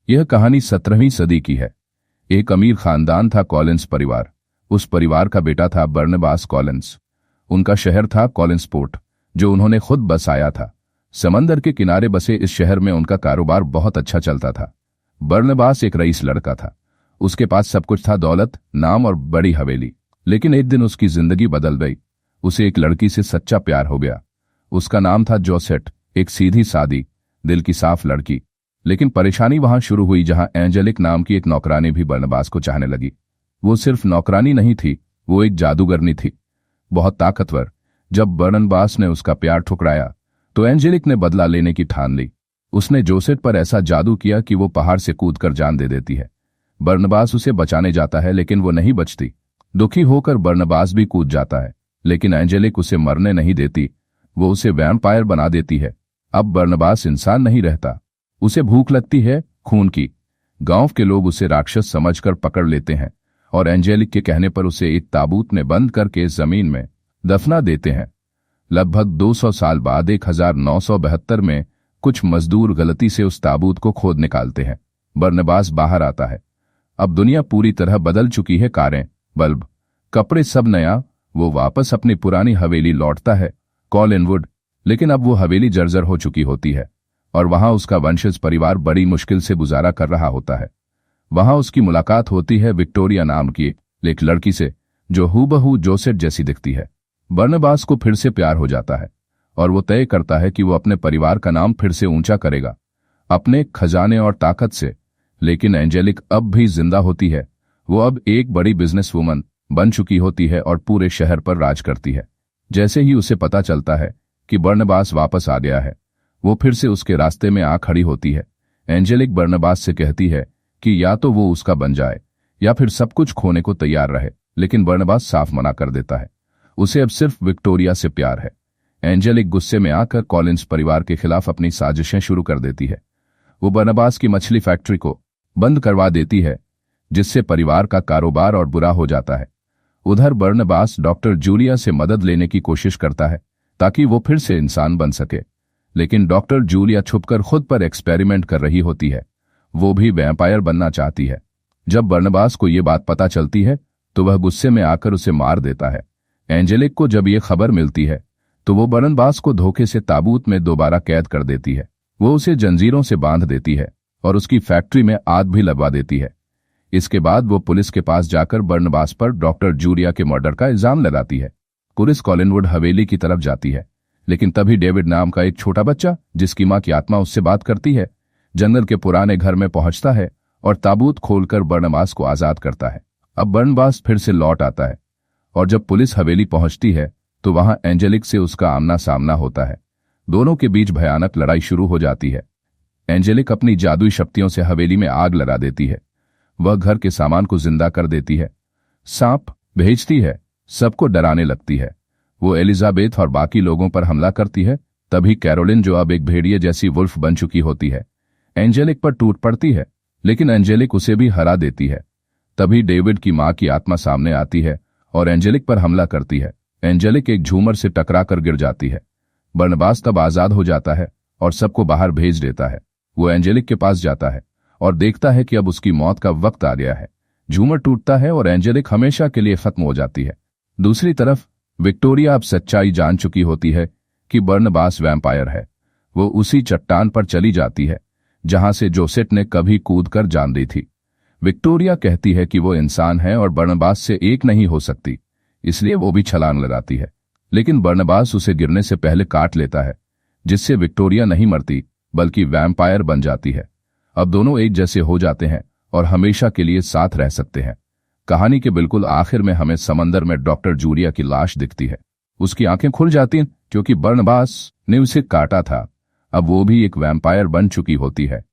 यह कहानी 17वीं सदी की है। एक अमीर खानदान था कॉलिंस परिवार। उस परिवार का बेटा था बर्नबास कॉलिंस। उनका शहर था कॉलिंसपोर्ट, जो उन्होंने खुद बसाया था। समंदर के किनारे बसे इस शहर में उनका कारोबार बहुत अच्छा चलता था। बर्नबास एक रईस लड़का था। उसके पास सब कुछ था, दौलत, नाम और बड़ी हवेली। लेकिन एक दिन उसकी जिंदगी बदल गई। उसे एक लड़की से सच्चा प्यार हो गया। उसका नाम था जोसेट, एक सीधी सादी, दिल की साफ लड़की। लेकिन परेशानी वहां शुरू हुई जहां एंजेलिक नाम की एक नौकरानी भी बर्नबास को चाहने लगी। वो सिर्फ नौकरानी नहीं थी, वो एक जादूगरनी थी, बहुत ताकतवर। जब बर्नबास ने उसका प्यार ठुकराया तो एंजेलिक ने बदला लेने की ठान ली। उसने जोसेट पर ऐसा जादू किया कि वो पहाड़ से कूदकर जान दे देती है। बर्नबास उसे बचाने जाता है लेकिन वो नहीं बचती। दुखी होकर बर्नबास भी कूद जाता है, लेकिन एंजेलिक उसे मरने नहीं देती। वो उसे वैम्पायर बना देती है। अब बर्नबास इंसान नहीं रहता, उसे भूख लगती है खून की। गांव के लोग उसे राक्षस समझकर पकड़ लेते हैं और एंजेलिक के कहने पर उसे एक ताबूत में बंद करके जमीन में दफना देते हैं। लगभग 200 साल बाद 1972 में कुछ मजदूर गलती से उस ताबूत को खोद निकालते हैं। बर्नबास बाहर आता है। अब दुनिया पूरी तरह बदल चुकी है। कारें, बल्ब, कपड़े, सब नया। वो वापस अपनी पुरानी हवेली लौटता है, कॉलिनवुड। लेकिन अब वो हवेली जर्जर हो चुकी होती है और वहां उसका वंशज परिवार बड़ी मुश्किल से गुजारा कर रहा होता है। वहां उसकी मुलाकात होती है विक्टोरिया नाम की एक लड़की से, जो हूबहू जोसेट जैसी दिखती है। बर्नबास को फिर से प्यार हो जाता है और वो तय करता है कि वो अपने परिवार का नाम फिर से ऊंचा करेगा, अपने खजाने और ताकत से। लेकिन एंजेलिक अब भी जिंदा होती है। वो अब एक बड़ी बिजनेस वुमन बन चुकी होती है और पूरे शहर पर राज करती है। जैसे ही उसे पता चलता है कि बर्नबास वापस आ गया है, वो फिर से उसके रास्ते में आ खड़ी होती है। एंजेलिक बर्नबास से कहती है कि या तो वो उसका बन जाए या फिर सब कुछ खोने को तैयार रहे। लेकिन बर्नबास साफ मना कर देता है। उसे अब सिर्फ विक्टोरिया से प्यार है। एंजेलिक गुस्से में आकर कॉलिंस परिवार के खिलाफ अपनी साजिशें शुरू कर देती है। वो बर्नबास की मछली फैक्ट्री को बंद करवा देती है, जिससे परिवार का कारोबार और बुरा हो जाता है। उधर बर्नबास डॉक्टर जूलिया से मदद लेने की कोशिश करता है ताकि वो फिर से इंसान बन सके। लेकिन डॉक्टर जूलिया छुपकर खुद पर एक्सपेरिमेंट कर रही होती है। वो भी वैम्पायर बनना चाहती है। जब बर्नबास को ये बात पता चलती है तो वह गुस्से में आकर उसे मार देता है। एंजेलिक को जब ये खबर मिलती है तो वो बर्नबास को धोखे से ताबूत में दोबारा कैद कर देती है। वो उसे जंजीरों से बांध देती है और उसकी फैक्ट्री में आग भी लगवा देती है। इसके बाद वो पुलिस के पास जाकर बर्नबास पर डॉक्टर जूलिया के मर्डर का इल्जाम लगाती है। पुलिस कॉलिनवुड हवेली की तरफ जाती है, लेकिन तभी डेविड नाम का एक छोटा बच्चा, जिसकी मां की आत्मा उससे बात करती है, जंगल के पुराने घर में पहुंचता है और ताबूत खोलकर बर्नबास को आजाद करता है। अब बर्नबास फिर से लौट आता है और जब पुलिस हवेली पहुंचती है तो वहां एंजेलिक से उसका आमना सामना होता है। दोनों के बीच भयानक लड़ाई शुरू हो जाती है। एंजेलिक अपनी जादुई शक्तियों से हवेली में आग लगा देती है। वह घर के सामान को जिंदा कर देती है, सांप भेजती है, सबको डराने लगती है। वो एलिजाबेथ और बाकी लोगों पर हमला करती है। तभी कैरोलिन, जो अब एक भेड़िए जैसी वुल्फ बन चुकी होती है, एंजेलिक पर टूट पड़ती है, लेकिन एंजेलिक उसे भी हरा देती है। तभी डेविड की मां की आत्मा सामने आती है और एंजेलिक पर हमला करती है। एंजेलिक एक झूमर से टकराकर गिर जाती है। बर्नबास तब आजाद हो जाता है और सबको बाहर भेज देता है। वो एंजेलिक के पास जाता है और देखता है कि अब उसकी मौत का वक्त आ गया है। झूमर टूटता है और एंजेलिक हमेशा के लिए खत्म हो जाती है। दूसरी तरफ विक्टोरिया अब सच्चाई जान चुकी होती है कि बर्नबास वैम्पायर है। वो उसी चट्टान पर चली जाती है जहां से जोसेट ने कभी कूदकर जान दी थी। विक्टोरिया कहती है कि वो इंसान है और बर्नबास से एक नहीं हो सकती, इसलिए वो भी छलांग लगाती है। लेकिन बर्नबास उसे गिरने से पहले काट लेता है, जिससे विक्टोरिया नहीं मरती बल्कि वैम्पायर बन जाती है। अब दोनों एक जैसे हो जाते हैं और हमेशा के लिए साथ रह सकते हैं। कहानी के बिल्कुल आखिर में हमें समंदर में डॉक्टर जूलिया की लाश दिखती है। उसकी आंखें खुल जाती हैं क्योंकि बर्नबास ने उसे काटा था। अब वो भी एक वैम्पायर बन चुकी होती है।